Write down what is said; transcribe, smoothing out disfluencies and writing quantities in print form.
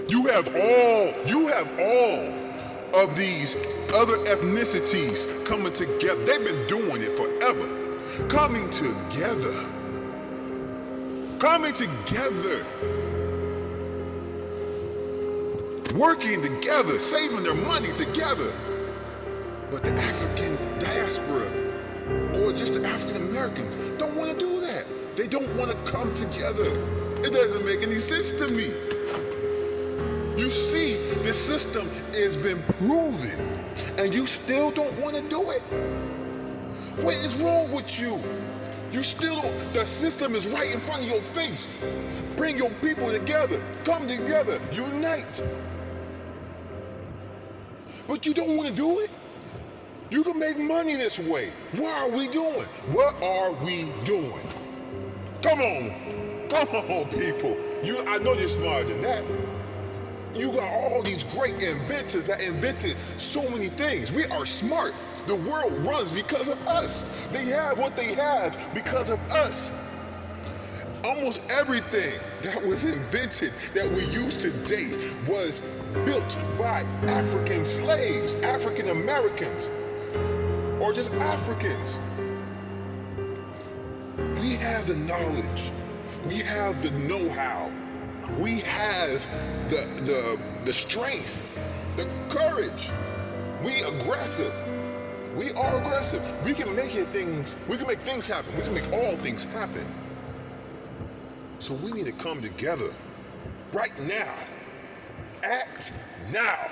You have all of these other ethnicities coming together. They've been doing it forever. Coming together. Coming together. Working together, saving their money together. But the African diaspora, or just the African Americans, don't want to do that. They don't want to come together. It doesn't make any sense to me. You see, the system has been proven, and you still don't want to do it. What is wrong with you? You still don't, the system is right in front of your face. Bring your people together. Come together. Unite. But you don't want to do it? You can make money this way. What are we doing? What are we doing? Come on. Come on, people. I know you're smarter than that. You got all these great inventors that invented so many things. We are smart. The world runs because of us. They have what they have because of us. Almost everything that was invented that we use today was built by African slaves, African Americans, or just Africans. We have the knowledge. We have the know-how. We have the strength, the courage. We aggressive. We are aggressive. We can make things happen. We can make all things happen. So we need to come together right now. Act now.